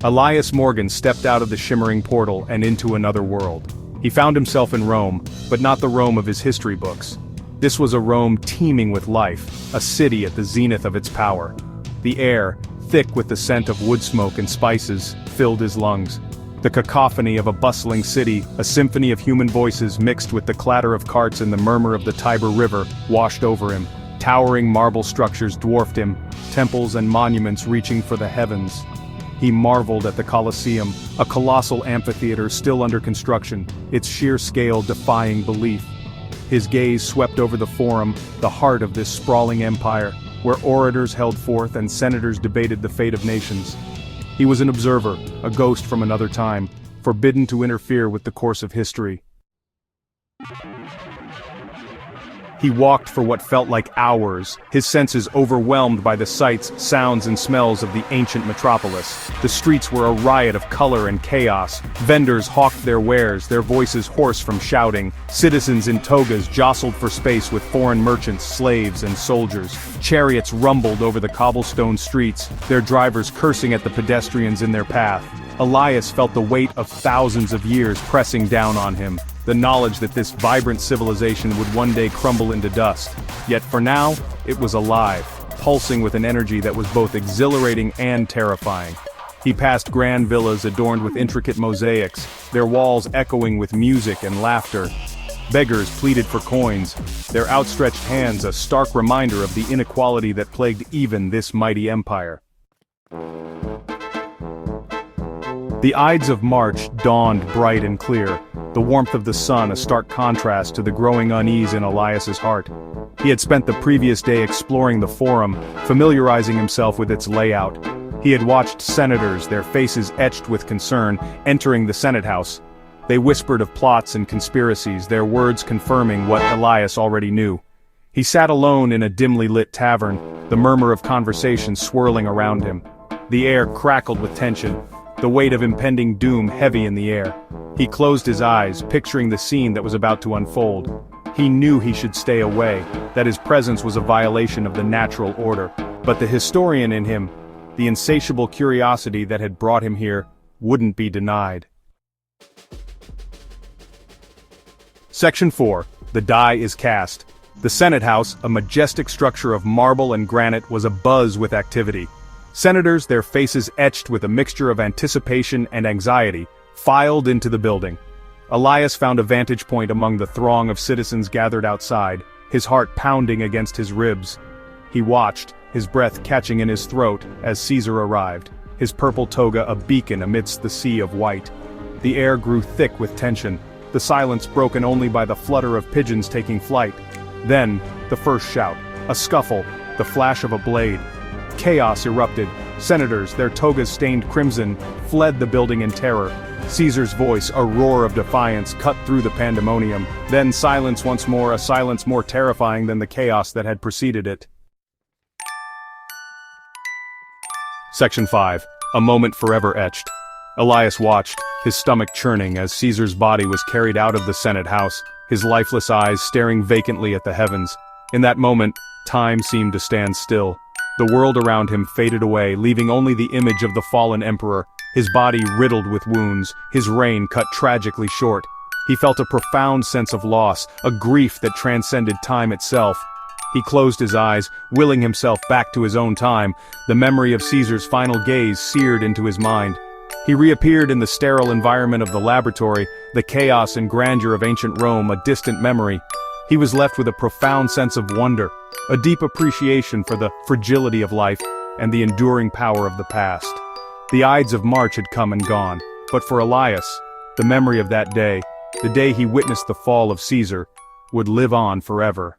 Elias Morgan stepped out of the shimmering portal and into another world. He found himself in Rome, but not the Rome of his history books. This was a Rome teeming with life, a city at the zenith of its power. The air, thick with the scent of wood smoke and spices, filled his lungs. The cacophony of a bustling city, a symphony of human voices mixed with the clatter of carts and the murmur of the Tiber River, washed over him. Towering marble structures dwarfed him, temples and monuments reaching for the heavens. He marveled at the Colosseum, a colossal amphitheater still under construction, its sheer scale defying belief. His gaze swept over the Forum, the heart of this sprawling empire, where orators held forth and senators debated the fate of nations. He was an observer, a ghost from another time, forbidden to interfere with the course of history. He walked for what felt like hours, his senses overwhelmed by the sights, sounds and smells of the ancient metropolis. The streets were a riot of color and chaos. Vendors hawked their wares, their voices hoarse from shouting. Citizens in togas jostled for space with foreign merchants, slaves and soldiers. Chariots rumbled over the cobblestone streets, their drivers cursing at the pedestrians in their path. Elias felt the weight of thousands of years pressing down on him. The knowledge that this vibrant civilization would one day crumble into dust. Yet for now, it was alive, pulsing with an energy that was both exhilarating and terrifying. He passed grand villas adorned with intricate mosaics, their walls echoing with music and laughter. Beggars pleaded for coins, their outstretched hands a stark reminder of the inequality that plagued even this mighty empire. The Ides of March dawned bright and clear, the warmth of the sun a stark contrast to the growing unease in Elias's heart. He had spent the previous day exploring the Forum, familiarizing himself with its layout. He had watched senators, their faces etched with concern, entering the Senate House. They whispered of plots and conspiracies, their words confirming what Elias already knew. He sat alone in a dimly lit tavern, the murmur of conversation swirling around him. The air crackled with tension, the weight of impending doom heavy in the air. He closed his eyes, picturing the scene that was about to unfold. He knew he should stay away, that his presence was a violation of the natural order. But the historian in him, the insatiable curiosity that had brought him here, wouldn't be denied. Section 4. The die is cast. The Senate House, a majestic structure of marble and granite, was abuzz with activity. Senators, their faces etched with a mixture of anticipation and anxiety, filed into the building. Elias found a vantage point among the throng of citizens gathered outside, his heart pounding against his ribs. He watched, his breath catching in his throat, as Caesar arrived, his purple toga a beacon amidst the sea of white. The air grew thick with tension, the silence broken only by the flutter of pigeons taking flight. Then, the first shout, a scuffle, the flash of a blade. Chaos erupted. Senators, their togas stained crimson, fled the building in terror. Caesar's voice, a roar of defiance, cut through the pandemonium. Then silence once more, a silence more terrifying than the chaos that had preceded it. Section 5. A moment forever etched. Elias watched, his stomach churning as Caesar's body was carried out of the Senate House, his lifeless eyes staring vacantly at the heavens. In that moment, time seemed to stand still. The world around him faded away, leaving only the image of the fallen emperor, his body riddled with wounds, his reign cut tragically short. He felt a profound sense of loss, a grief that transcended time itself. He closed his eyes, willing himself back to his own time, the memory of Caesar's final gaze seared into his mind. He reappeared in the sterile environment of the laboratory, the chaos and grandeur of ancient Rome a distant memory. He was left with a profound sense of wonder, a deep appreciation for the fragility of life and the enduring power of the past. The Ides of March had come and gone, but for Elias, the memory of that day, the day he witnessed the fall of Caesar, would live on forever.